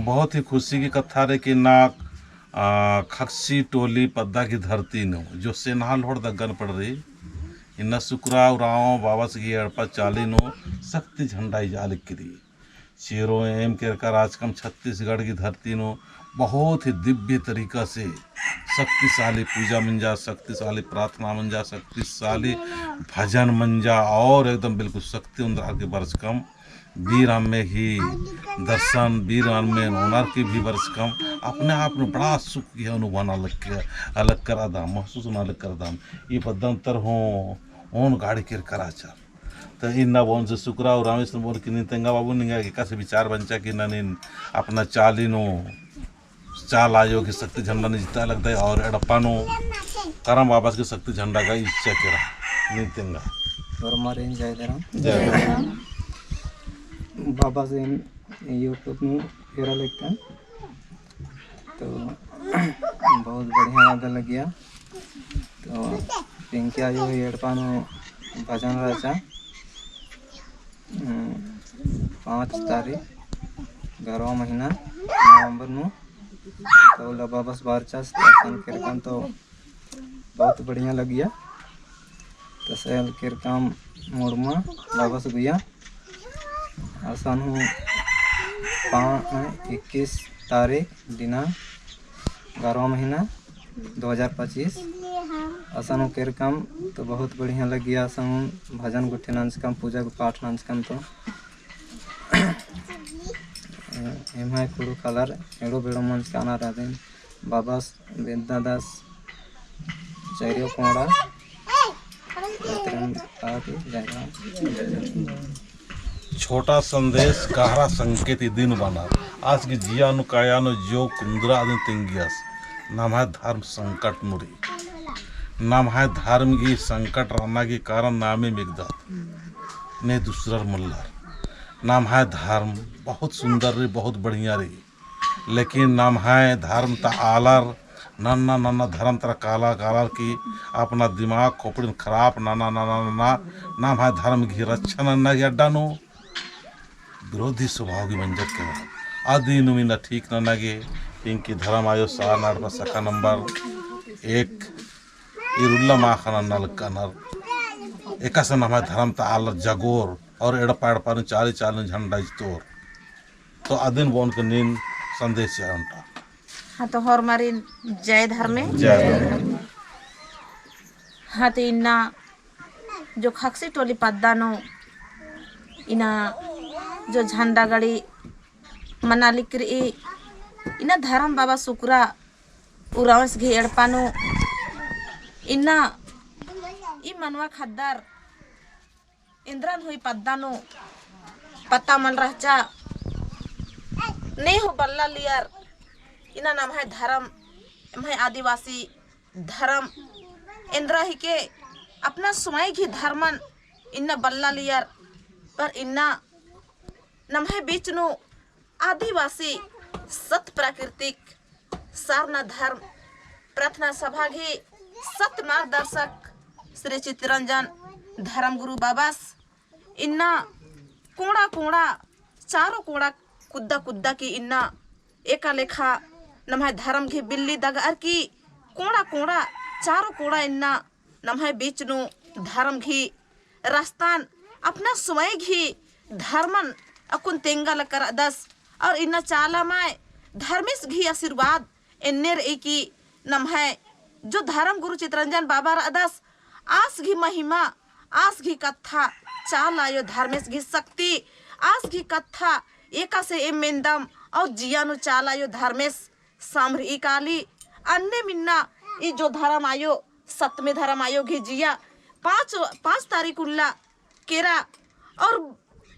बहुत ही खुशी की कथा रे कि ना खक्सी टोली पद्दा की धरती नो जो सेनाल होड़ दग्गन पड़ रही इन सुकराव राव बाबस की अड़पा चाली नो शक्ति झंडा जाल करी चेरो एम कर आजकम छत्तीसगढ़ की धरती नो बहुत ही दिव्य तरीका से शक्तिशाली पूजा मंजा, शक्तिशाली प्रार्थना मंजा, शक्तिशाली भजन मंजा और एकदम बिल्कुल शक्ति उन्द्रार के वर्ष कम वीर में ही दर्शन वीर में हुनर की भी वर्ष कम अपने आप में बड़ा सुख यह अनुभव अलग करा दाम महसूस अलग कर दाम ये पदंतर हो ओन गाड़ी के कराचा तो इन ना बोन से शुक्रा और रामेश्वर बोल कि तेंगा बाबू निगा कि कैसे विचार बंचा कि नन अपना चालीनो चाल आयो की शक्ति झंडा ने जितना लगता है और एडप्पा नो करम वापस की शक्ति झंडा का इच्छा करा नहीं तेंगा और हमारे जय राम बाबा से यूट्यूब में फेरा लिखते हैं तो बहुत बढ़िया याद लग गया। तो पिंकी आयो एडपानो भजन रचा 5 तारीख 11वां महीना नवंबर नु तो बाबस बारचा दर्शन किरकम तो बहुत बढ़िया लग गया। तो सहल किरकम मोड़मा बाबस गया आसान 21 तारीख दिनांक 11वां महीना 2025 आसान किरकम तो बहुत बढ़िया लग गया। आसान भजन गुठे नाच कम पूजा को पाठ नाच कम तो एम कुड़ू कलर एड़ो बेड़ो मंच काना राधे बाबा वेदादास चैरियो कोड़ा छोटा संदेश गहरा संकेत दिन बना आज की जिया नु काया नु जो कुंद्रा दिन तिंगियस नाम है धर्म संकट नुरी नाम है धर्म की संकट रहना के कारण नामे मिगदात ने दूसरा मल्लार नाम है धर्म बहुत सुंदर रे बहुत बढ़िया रे लेकिन नाम है धर्म ता आलर नन्ना नन्ना धर्म तरह काला काला की अपना दिमाग खोपड़ी खराब नाना नाना नाना नाम है धर्म की रक्षा नन्ना की अड्डा नो विरोधी स्वभाव की मंजर के आदि नुमिना ठीक न लगे इनकी धर्म आयो सारनाथ पर सखा नंबर 1 इरुल्ला माखना नल कनर एक नाम धर्म ता आल जगोर और एड़पा एड़पा चाली चाली झंडा तोर तो आदिन बोन के नीन संदेश है उनका हाँ तो हर मारी जय धर्मे हाँ तो इन्ना जो खक्सी टोली पद्दानो इना जो झंडा गाड़ी मना लिकर इना धर्म बाबा सुकरा उरावस घे एड़पानो इना ई मनवा खद्दार इंद्रन हुई पद्दानो पत्ता मन रहचा नहीं हो बल्ला लियर इना नाम है धर्म है आदिवासी धर्म इंद्रा ही के अपना सुमाई घी धर्मन इन्ना बल्ला लियर पर इन्ना नाम है बीच नु आदिवासी सत प्राकृतिक सारना धर्म प्रार्थना सभा घी सत मार्गदर्शक श्री चित्तरंजन धर्म गुरु बाबास इन्ना कोड़ा कोड़ा चारों कोड़ा कुद्दा कुद्दा की इन्ना एका लेखा नमः धर्म की बिल्ली दगार की कोड़ा कोड़ा चारों कोड़ा इन्ना नमः बीच नु धर्म घी रास्तान अपना सुमय घी धर्मन अकुन तेंगा लकर दस और इन्ना चाला माय धर्मिस घी आशीर्वाद इन्नेर एकी नमः जो धर्म गुरु चित्तरंजन बाबा रदस आस घी महिमा आस घी कथा चाल आयो धर्मेश घी शक्ति आस घी कथा एका से एमेंदम और जियानु चाल आयो धर्मेश सामरी काली अन्य मिन्ना ये जो धर्म आयो सतमे धर्म आयो घी जिया 5 तारीख उल्ला केरा और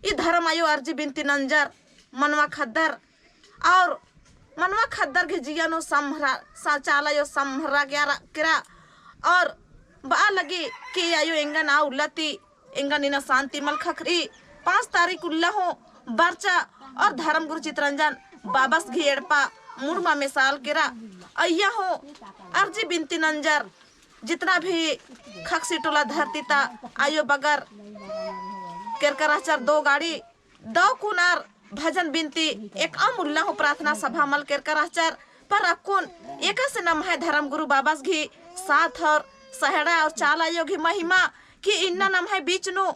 ये धर्म आयो अर्जी बिनती नंजर मनवा खद्दर और मनवा खद्दर घी जियानु समहरा सा चाल आयो समहरा केरा और बा लगे के आयो एंगा ना उल्लाती एंगा नीना शांति मल खखरी 5 तारीख उल्ला हो बर्चा और धर्म गुरु चित्तरंजन बाबस घी एड़पा मुड़मा में साल केरा अय्या हो अर्जी बिनती नंजर जितना भी खक्सी टोला धरती ता आयो बगर केरकराचर 2 गाड़ी 2 कुनार भजन बिनती एक अमूल्य हो प्रार्थना सभा मल कर आचार पर अकुन एक से नम है धर्म गुरु बाबास घी साथ और सहड़ा और चाल आयो घी महिमा कि इन्ना नम है बीच नु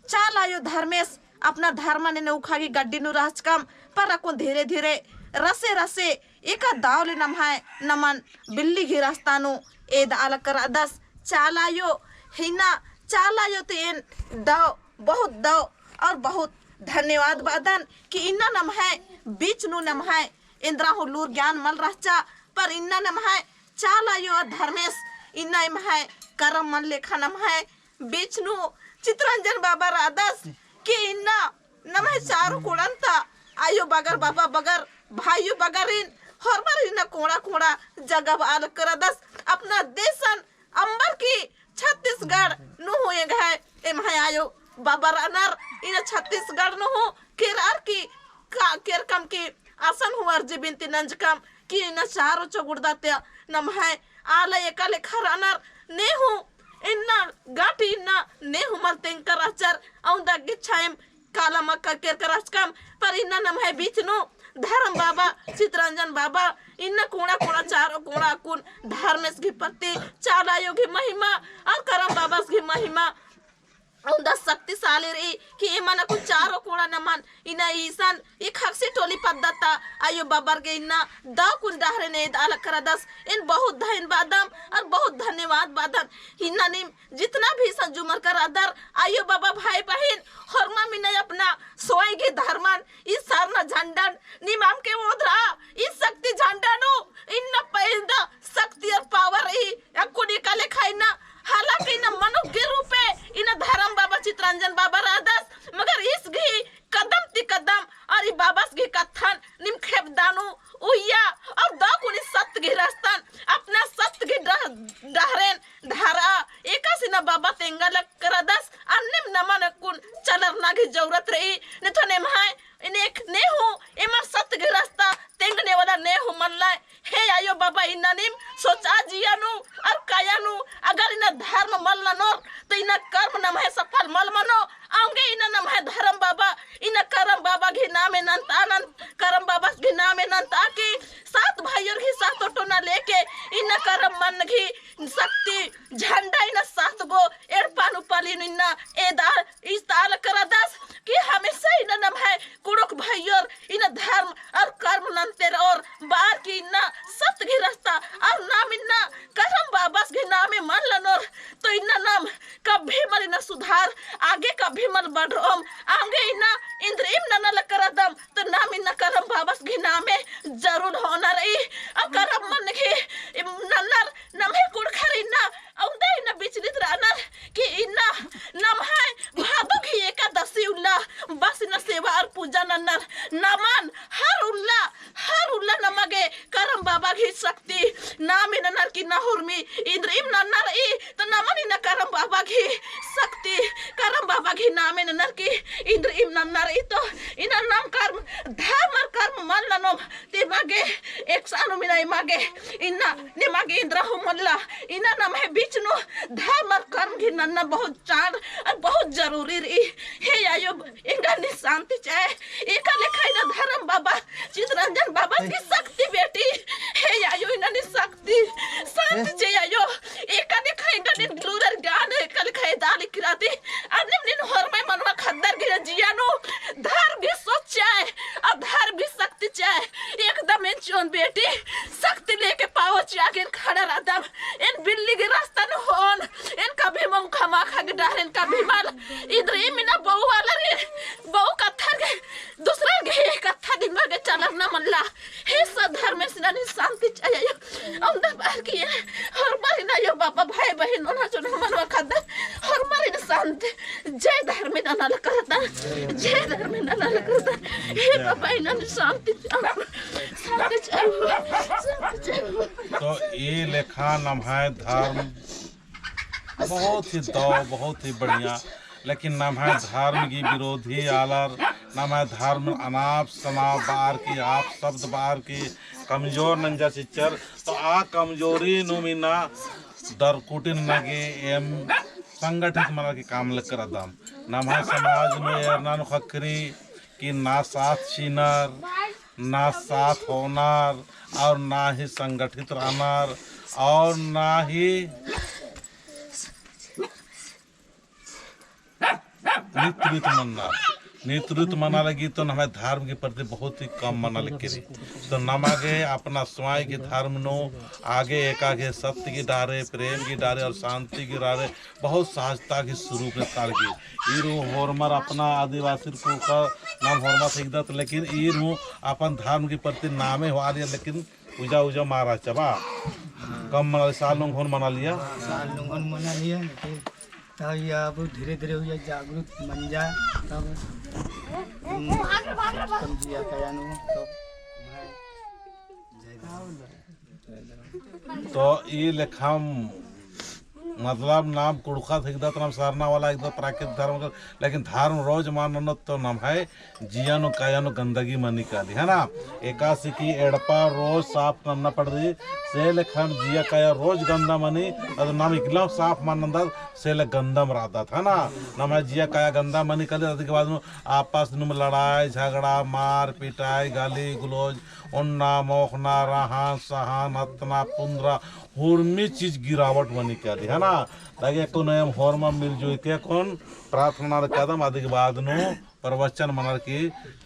चाल आयो धर्मेश अपना धर्म ने उखा की गड्डी नु राजकम पर अकुन धीरे धीरे रसे रसे एक दावले नम है नमन बिल्ली घी रास्ता नु ए दाल कर दस चाल आयो हिना चाल आयो तो इन दाव और बहुत धन्यवाद बादन कि इन्ना नम है बीच नु नम है इंद्रा हो लूर ज्ञान मल रचा पर इन्ना नम है चाल आयो और धर्मेश इन्ना इम है करम मन लेखा नम है बीच नु चित्रंजन बाबा रादस कि इन्ना नम है चारू कुड़ंता आयो बगर बाबा बगर भाइयों बगर इन हर बार इन्ना कोड़ा कोड़ा जगह आल कर दस अपना देशन अंबर की छत्तीसगढ़ नु हुए गए एम है आयो बाबा अनर इन छत्तीसगढ़ नु हो केरार की का केरकम की आसन हुआ अर्जी बिनती नंजकम कि इन चारो चोगुड़दाते नम है आला एका लेखा अनर ने हूँ इन्ना गाटी इन्ना ने हूँ मल तेंकर आचर औंदा गिच्छाएम काला मक्का केर करचकम पर इन्ना नम है बीच नु धर्म बाबा चित्रंजन बाबा इन्ना कोड़ा कोड़ा चारो कोड़ा कुन धर्मेश की पत्ती चालायो की महिमा और करम बाबा की महिमा औंदा शक्तिशाली रही कि इमना कुछ चारो कोड़ा नमन इना ईसन एक हक्सी टोली पद्धता आयो बाबर के इन्ना दा कुछ डहरे ने दाल कर दस इन बहुत धन्यवादम और बहुत धन्यवाद बादन इन्ना निम जितना भी संजुमर कर अदर आयो बाबा भाई बहन हरमा मिने अपना सोई के धर्मन इस सरना झंडन निमाम के ओधरा इस शक्ति झंडा नो इन्ना पैदा शक्ति और पावर रही अक्को निकाले खाइना हालांकि इन मनु के रूपे इन धर्म बाबा चित्रंजन बाबा रादस मगर इस घी कदम ती कदम और ई बाबास घी कथन निम खेप दानु उया और दा कुनी सत्य घी रस्तन अपना सत्य घी डहरेन धारा एका सिना बाबा तेंगा लग कर दस अन्निम नमन कुन चलर ना घी जरूरत रही ने तो ने माय इन एक ने हो एमर सत्य घी रास्ता तेंगने वाला ने हो मन लाए हे आयो बाबा इन्ना निम सोचा जियानु और कायानु अगर इना धर्म मल नो तो इना कर्म नम है सफल मल मनो आऊंगे इना नम है धर्म बाबा इना करम बाबा घी नाम अनंत आनंद करम बाबा घी नाम अनंत आके सात भाइयों घी सात टोना लेके इना करम मन घी शक्ति झंडा इना सात गो एड़ पानु पाली इना एदार इस ताल कर दस कि हमेशा इना नम है कुड़क भाइयों इना धर्म और कर्म नंतेर और बार की इना सत्य घी रास्ता और नाम इन्ना करम बाबास घी नाम मन लनोर तो इन्ना नाम कभी मल इना सुधार आगे कभी मल बढ़ोम आगे इन्ना इंद्रिम नना लकरदम तो नाम इन्ना करम बाबास घी नामे जरूर होना रही और करम मन घी नन्नर नमे कुड़ खर इन्ना औंदा इन्ना बिचलित रानर कि इन्ना नम है भादो घी एकादशी उल्ला बस इन्ना सेवा और पूजा नन्नर नमन हर उल्ला नमगे करम बाबा घी शक्ति नाम नन्नर की नहुरमी इंद्रिम नन्नर ई तो नमन इन्ना करम बाबा घी शक्ति करम बाबा घी नाम नन्नर की इंद्रिम नन्नर ई तो इन्ना नाम कर्म धर्म और कर्म मन लनो ते मागे एक सानु मिनाई मागे इन्ना ने मागे इंद्र हो मल्ला इन्ना नाम है बीच नो धर्म और कर्म घी नन्ना बहुत चार और बहुत जरूरी रही हे आयो इंगा नि शांति चाहे एका लेखा इना धर्म बाबा चित्रंजन बाबा की शक्ति बेटी हे आयो इना नि शक्ति शांति चाहे आयो एका लेखा इंगा नि लूरर ज्ञान एका लेखा दाली किराती अन्निम निन हरमै मनवा खद्दर गिरा जियानो धर्म भी सोच चाहे और धर्म भी शक्ति चाहे एकदम इन चोन बेटी शक्ति लेके पाओ चाहे खड़ा रहता इन बिल्ली के रास्ता न होन इन कभी मंग खमा खा के डाल इन कभी माल इधर ही मिना बहु वाला रे बहु कथा के दूसरा के कथा दिमाग के चलर न मनला हे सधर्म में सिना शांति चाहिए औंदा बाहर की हर बार ना यो बाबा भाई बहन ओना चुन मनवा खद्दा हर बार इन शांति जय धर्म न नाल करता जय धर्म न नाल करता हे बाबा इन शांति चाहिए तो ये लेखा नम है धर्म बहुत ही बढ़िया लेकिन नम है धर्म की विरोधी आलर नम है धर्म अनाप शनाप बार की आप शब्द बार की कमजोर नंजा चिच्चर तो आ कमजोरी नुमिना दर कुटिन नगे एम संगठित मना की काम लग कर अदम नम है समाज में एरनान खकरी कि ना साथ छीनर, ना साथ होनर, और ना ही संगठित रहनर, और ना ही नेतृत्व मनना। नेतृत्व मना लगी तो हमारे धर्म के प्रति बहुत ही कम मना लगी रही। तो नमागे अपना स्वयं के धर्म नो आगे एकागे सत्य की डारे, प्रेम की डारे और शांति की डारे बहुत सहजता की शुरू के तार की ईरू होरमर अपना आदिवासी को का नाम होरमा सीखता, लेकिन ईरू अपन धर्म के प्रति नामे हुआ लिया, लेकिन पूजा उजा मारा चबा कम मना साल लोग होन मना लिया, साल लोगों ने मना लिया, लेकिन तब ये अब धीरे धीरे हुआ जागरूक बन जाए तब कम जिया कयानु तो ये लेखम मतलब नाम कुड़खा थिकदा नाम सारना वाला एकदम प्राकृतिक धर्म का, लेकिन धर्म रोज माननो तो नाम है जियानो कायानो गंदगी में निकाली है ना। एकासी की एड़पा रोज साफ करना पड़ रही से लेखन जिया काया रोज गंदा मनी और नाम इकलम साफ मानंदा से ले गंदम रहता था ना। नाम है जिया काया गंदा मनी कर के बाद में आपस में लड़ाई झगड़ा मार पिटाई गाली गलौज उन्ना मोखना रहान सहान हतना पुंद्रा हुर्मी चीज गिरावट में निकाली है ना। लगे कौन एम होरमा मिलजुल के कौन प्रार्थना कदम आदि के बाद नो प्रवचन मनर की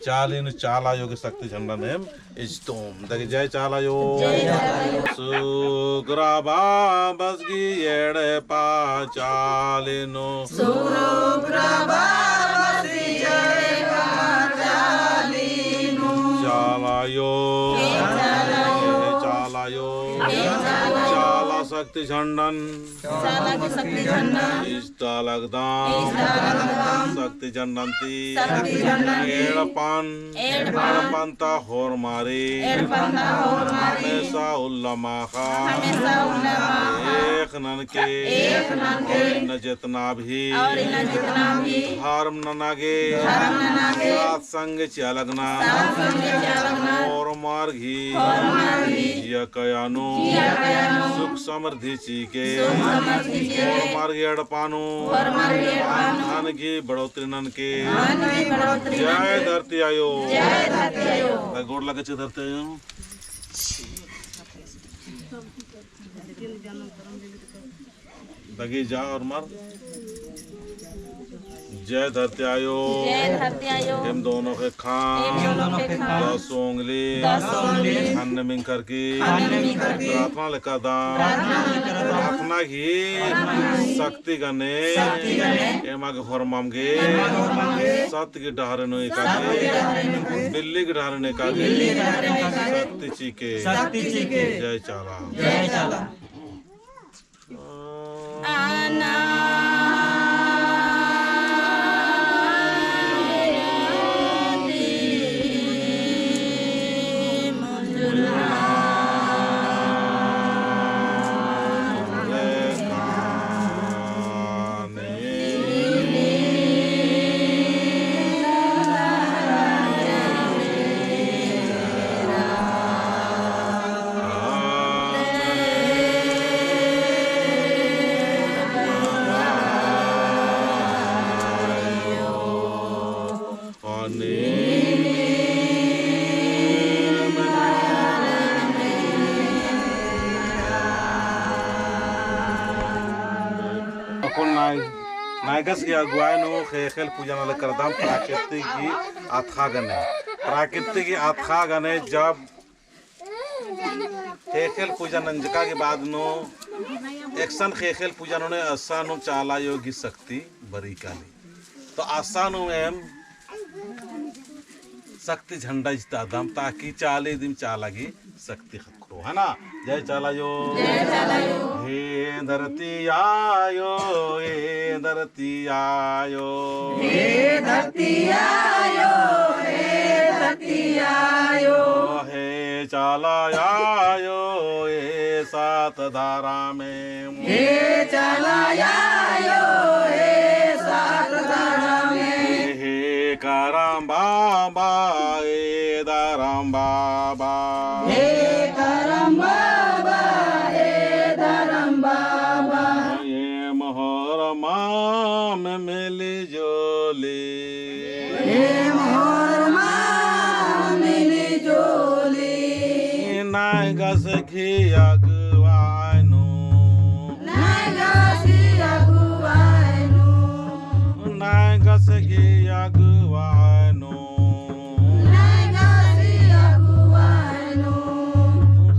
चालीन चाला योग शक्ति झंडा नेम इस्तोम दगे जय चाला यो सुग्राबा बसगी एड़े पा चालिनो सुग्राबा बसगी एड़े पा चालिनो चाला यो चाला यो चाला शक्ति झंडन चाला की शक्ति झंडन इष्टा लगदाम शक्ति झंडंती एड़पान एड़पंता होर मारी हमेशा उल्लमाखा एक नन के न जितना भी धर्म न नागे सात संग चलगना और मार्गी कयानु सुख समृद्धि चीके और मार्ग एड़पानु धन की बढ़ोतरी नन के जय धरती आयो गोड़ लगे धरती आयो दगी जा और मर जय धरती आयो हम दोनों के खान 10 उंगली अन्न मिंग करके प्रार्थना लेकर दान प्रार्थना की शक्ति गने एमा के होर मामगे सत्य की डहरे नो कागे बिल्ली की डहरे ने कागे शक्ति चीके जय चाला नायकस की अगुवाई नो खेल पूजा नाले करदाम प्राकृतिक की आत्खा गने प्राकृतिक की आत्खा गने जब खेल पूजा नंजका के बाद नो एक्शन खेल पूजा नो ने आसा नो चाला योगी शक्ति बरी काली तो आसा नो एम शक्ति झंडा जिता दम ताकि चाले दिन चाला की शक्ति खकरो है ना। जय चाला यो हे धरती आयो हे धरती आयो हे धरती आयो हे धरती आयो हे चाला आयो हे सात धारा में हे चाला आयो हे सात धारा में हे करम बाबा हे दाराम बाबा हे करम बाबा हे दाराम बाबा ये मोहरमा में मिली जोली हे मोहरमा नाय गस घी अगवानो नाय गस घी अगवानो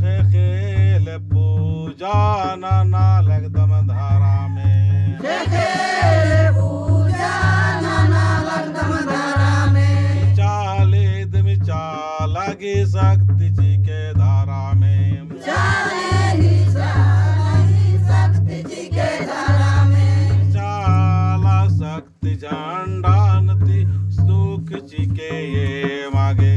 खे खेल पूजा नाना लगदम धारा में चाले दम चालगी शक्ति जी के धारा में चाला शक्ति झंडानती सुख जी के ये मागे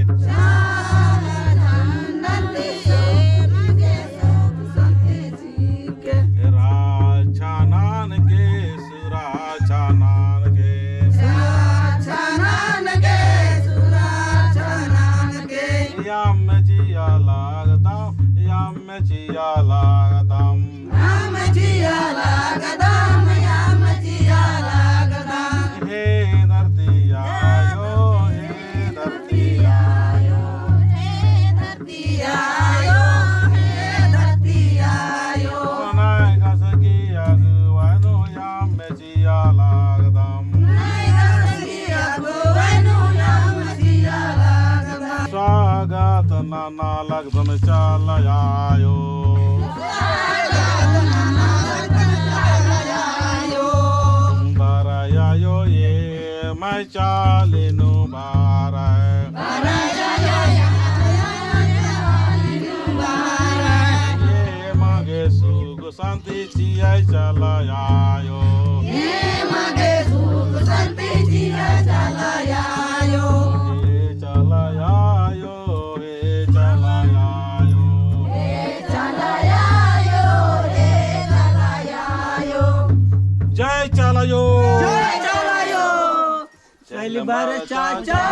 राछानान के सुराछानान के यम जिया लागदम यम जिया लागदम हे धरती आयो हे धरती आयो नाय घस की अगवानो यम जिया लागदम स्वागत नाना लगदम चालयायो बारायो ये मैं चालिनु बारा ये मागे सुख शांति जिया चलयायो हे चलयायो जय चलयो चल बार चाचा